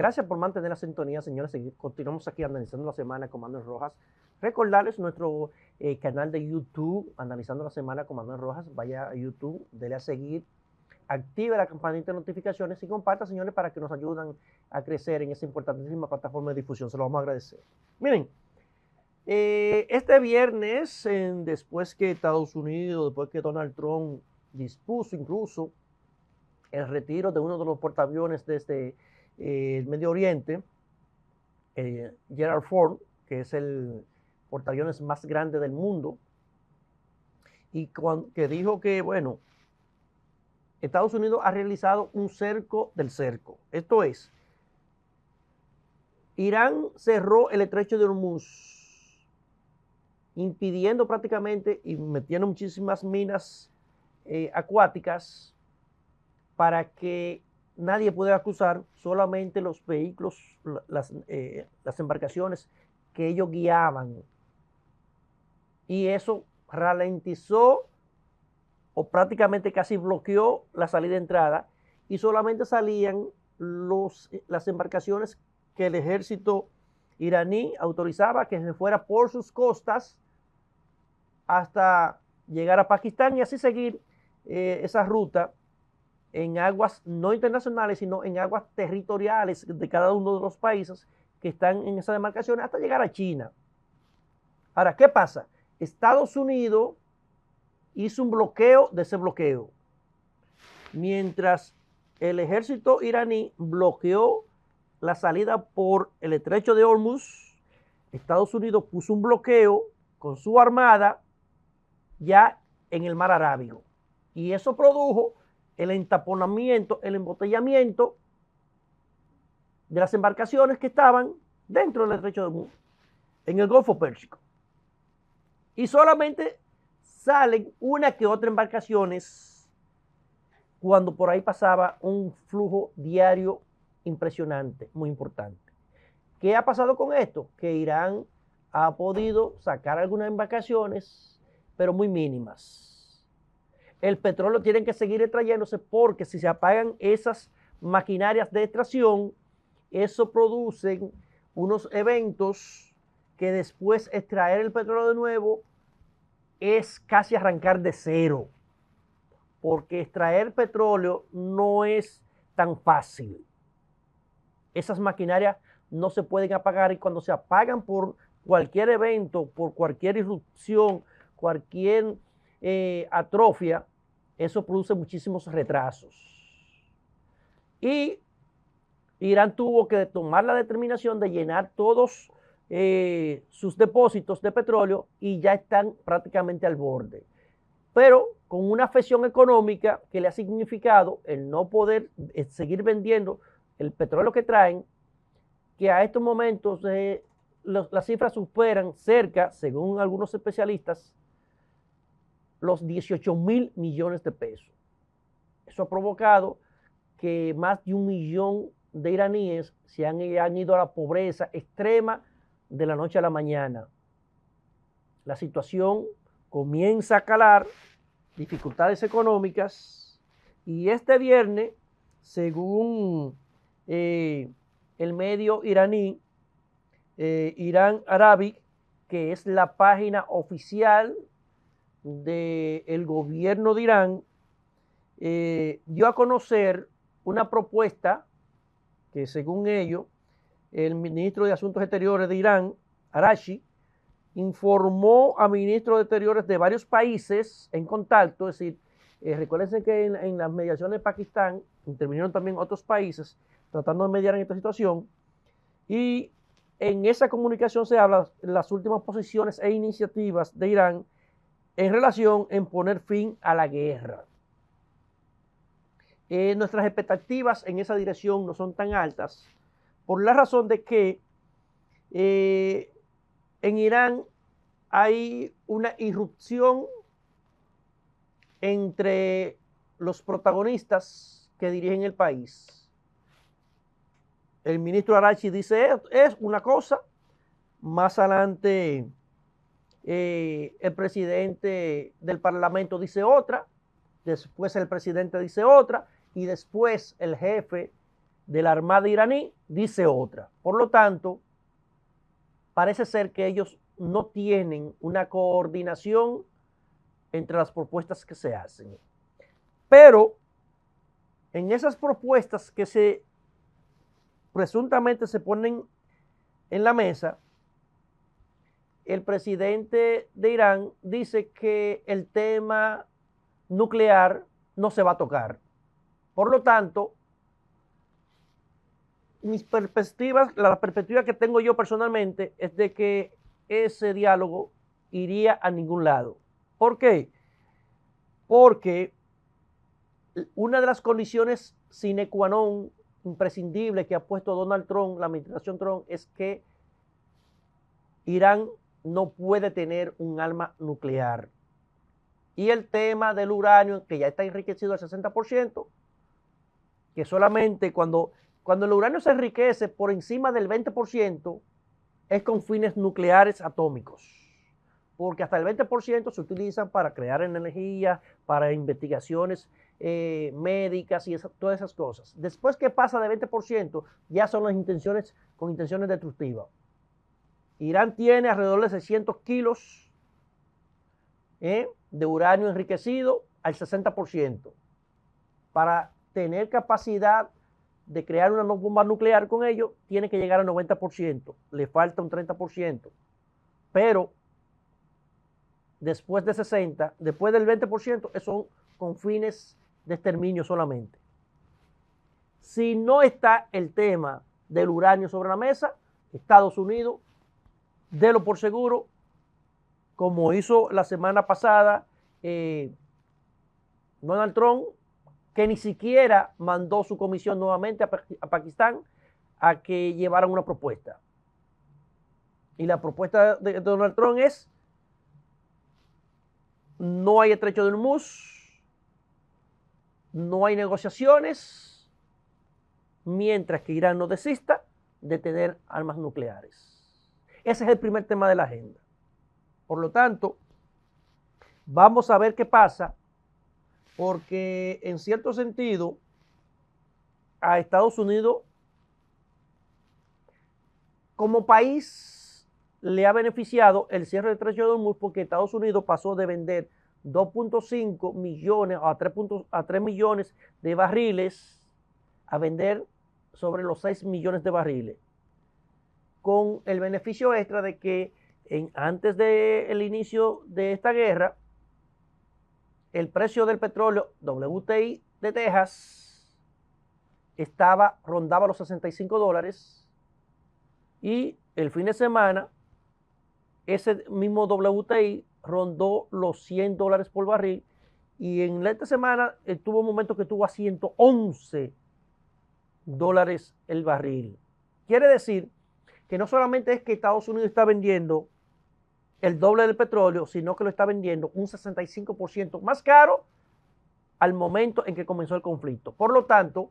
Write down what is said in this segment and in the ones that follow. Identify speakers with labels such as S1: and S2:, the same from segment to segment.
S1: Gracias por mantener la sintonía, señores. Continuamos aquí analizando la semana con Manuel Rojas. Recordarles nuestro canal de YouTube, Analizando la Semana con Manuel Rojas. Vaya a YouTube, dele a seguir, active la campanita de notificaciones y comparta, señores, para que nos ayuden a crecer en esa importantísima plataforma de difusión. Se lo vamos a agradecer. Miren, este viernes, después que Estados Unidos, después que Donald Trump dispuso incluso el retiro de uno de los portaaviones desde el Medio Oriente, Gerald Ford, que es el portaaviones más grande del mundo, y que dijo que, bueno, Estados Unidos ha realizado un cerco del cerco. Esto es, Irán cerró el estrecho de Hormuz, impidiendo prácticamente y metiendo muchísimas minas acuáticas para que nadie pueda cruzar, solamente los vehículos, las embarcaciones que ellos guiaban. Y eso ralentizó o prácticamente casi bloqueó la salida y entrada, y solamente salían las embarcaciones que el ejército iraní autorizaba que se fuera por sus costas hasta llegar a Pakistán y así seguir esa ruta en aguas no internacionales, sino en aguas territoriales de cada uno de los países que están en esas demarcaciones hasta llegar a China. Ahora, ¿qué pasa? Estados Unidos hizo un bloqueo de ese bloqueo, mientras el ejército iraní bloqueó la salida por el estrecho de Hormuz. Estados Unidos puso un bloqueo con su armada ya en el mar Arábigo, y eso produjo el entaponamiento, el embotellamiento de las embarcaciones que estaban dentro del estrecho de Hormuz, en el Golfo Pérsico. Y solamente salen una que otra embarcaciones cuando por ahí pasaba un flujo diario impresionante, muy importante. ¿Qué ha pasado con esto? Que Irán ha podido sacar algunas embarcaciones, pero muy mínimas. El petróleo tiene que seguir extrayéndose porque si se apagan esas maquinarias de extracción, eso produce unos eventos que después extraer el petróleo de nuevo es casi arrancar de cero, porque extraer petróleo no es tan fácil. Esas maquinarias no se pueden apagar, y cuando se apagan por cualquier evento, por cualquier irrupción, cualquier atrofia, eso produce muchísimos retrasos. Y Irán tuvo que tomar la determinación de llenar todos sus depósitos de petróleo y ya están prácticamente al borde, pero con una afección económica que le ha significado el no poder seguir vendiendo el petróleo que traen, que a estos momentos las cifras superan cerca, según algunos especialistas, los 18.000 millones de pesos. Eso ha provocado que más de 1 millón de iraníes han ido a la pobreza extrema de la noche a la mañana. La situación comienza a calar, dificultades económicas, y este viernes, según el medio iraní, Iran Arabic, que es la página oficial del gobierno de Irán, dio a conocer una propuesta que, según ellos, el ministro de Asuntos Exteriores de Irán, Arashi, informó a ministros de Exteriores de varios países en contacto. Es decir, recuérdense que en las mediaciones de Pakistán intervinieron también otros países tratando de mediar en esta situación, y en esa comunicación se habla de las últimas posiciones e iniciativas de Irán en relación en poner fin a la guerra. Nuestras expectativas en esa dirección no son tan altas, por la razón de que en Irán hay una irrupción entre los protagonistas que dirigen el país. El ministro Arashi dice es una cosa, más adelante el presidente del parlamento dice otra, después el presidente dice otra, y después el jefe de la Armada iraní dice otra. Por lo tanto, parece ser que ellos no tienen una coordinación entre las propuestas que se hacen. Pero en esas propuestas que presuntamente se ponen en la mesa, el presidente de Irán dice que el tema nuclear no se va a tocar. Por lo tanto, la perspectiva que tengo yo personalmente es de que ese diálogo iría a ningún lado. ¿Por qué? Porque una de las condiciones sine qua non imprescindibles que ha puesto Donald Trump, la administración Trump, es que Irán no puede tener un arma nuclear. Y el tema del uranio, que ya está enriquecido al 60%, que solamente cuando el uranio se enriquece por encima del 20%, es con fines nucleares atómicos. Porque hasta el 20% se utilizan para crear energía, para investigaciones médicas y todas esas cosas. Después que pasa de 20%, ya son las intenciones con intenciones destructivas. Irán tiene alrededor de 600 kilos de uranio enriquecido al 60%. Para tener capacidad de crear una bomba nuclear con ello, tiene que llegar al 90%. Le falta un 30%. Pero después de 60%, después del 20%, son con fines de exterminio solamente. Si no está el tema del uranio sobre la mesa, Estados Unidos, délo por seguro, como hizo la semana pasada Donald Trump, que ni siquiera mandó su comisión nuevamente a Pakistán a que llevaran una propuesta. Y la propuesta de Donald Trump es: no hay estrecho de Hormuz, no hay negociaciones, mientras que Irán no desista de tener armas nucleares. Ese es el primer tema de la agenda. Por lo tanto, vamos a ver qué pasa, porque en cierto sentido a Estados Unidos como país le ha beneficiado el cierre del estrecho de Hormuz, porque Estados Unidos pasó de vender 2.5 millones a 3 millones de barriles a vender sobre los 6 millones de barriles, con el beneficio extra de que antes del inicio de esta guerra, el precio del petróleo WTI de Texas rondaba los $65, y el fin de semana ese mismo WTI rondó los $100 por barril, y en esta semana tuvo un momento que estuvo a $111 el barril. Quiere decir que no solamente es que Estados Unidos está vendiendo el doble del petróleo, sino que lo está vendiendo un 65% más caro al momento en que comenzó el conflicto. Por lo tanto,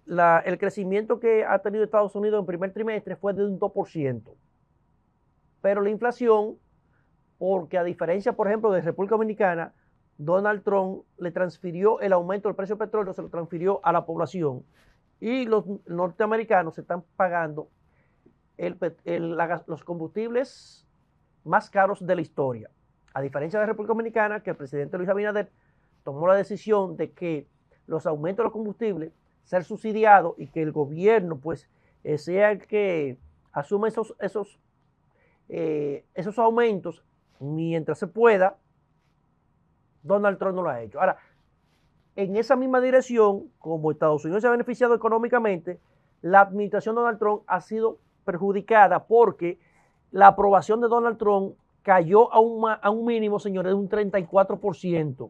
S1: el crecimiento que ha tenido Estados Unidos en primer trimestre fue de un 2%. Pero la inflación, porque a diferencia, por ejemplo, de República Dominicana, Donald Trump le transfirió el aumento del precio del petróleo, se lo transfirió a la población, y los norteamericanos están pagando los combustibles más caros de la historia. A diferencia de República Dominicana, que el presidente Luis Abinader tomó la decisión de que los aumentos de los combustibles ser subsidiados y que el gobierno pues sea el que asume esos aumentos mientras se pueda. Donald Trump no lo ha hecho. Ahora, en esa misma dirección, como Estados Unidos se ha beneficiado económicamente, la administración de Donald Trump ha sido perjudicada, porque la aprobación de Donald Trump cayó a un mínimo, señores, de un 34%.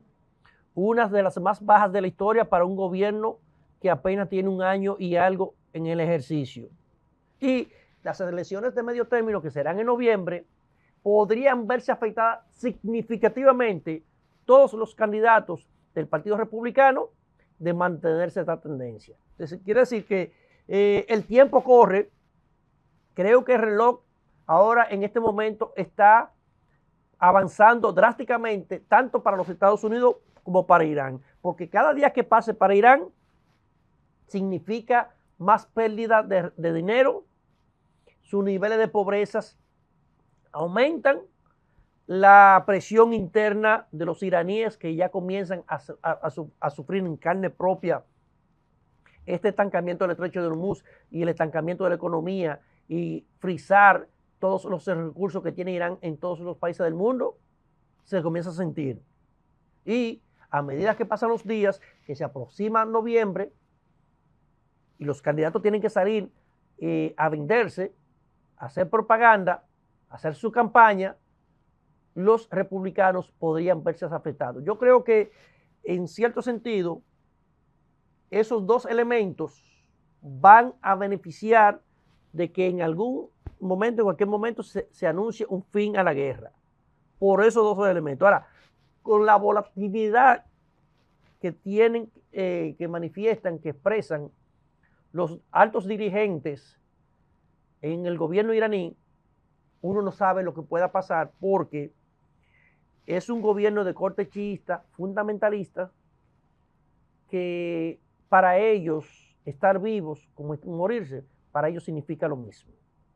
S1: Una de las más bajas de la historia para un gobierno que apenas tiene un año y algo en el ejercicio. Y las elecciones de medio término, que serán en noviembre, podrían verse afectadas significativamente todos los candidatos del Partido Republicano de mantenerse esta tendencia. Entonces, quiere decir que el tiempo corre. Creo que el reloj ahora en este momento está avanzando drásticamente, tanto para los Estados Unidos como para Irán, porque cada día que pase para Irán significa más pérdida de dinero, sus niveles de pobreza aumentan, la presión interna de los iraníes que ya comienzan a sufrir en carne propia este estancamiento del estrecho de Hormuz y el estancamiento de la economía y frizar todos los recursos que tiene Irán en todos los países del mundo, se comienza a sentir. Y a medida que pasan los días, que se aproxima noviembre y los candidatos tienen que salir a venderse, a hacer propaganda, a hacer su campaña, los republicanos podrían verse afectados. Yo creo que en cierto sentido esos dos elementos van a beneficiar de que en algún momento, en cualquier momento, se anuncie un fin a la guerra. Por esos dos elementos. Ahora, con la volatilidad que tienen, que manifiestan, que expresan los altos dirigentes en el gobierno iraní, uno no sabe lo que pueda pasar porque es un gobierno de corte chiita, fundamentalista, que para ellos estar vivos como morirse, para ellos significa lo mismo.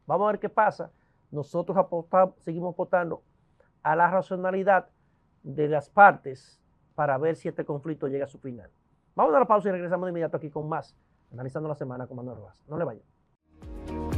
S1: Vamos a ver qué pasa. Nosotros seguimos apostando a la racionalidad de las partes para ver si este conflicto llega a su final. Vamos a dar la pausa y regresamos de inmediato aquí con más, analizando la semana con Manuel Rojas. No le vayan.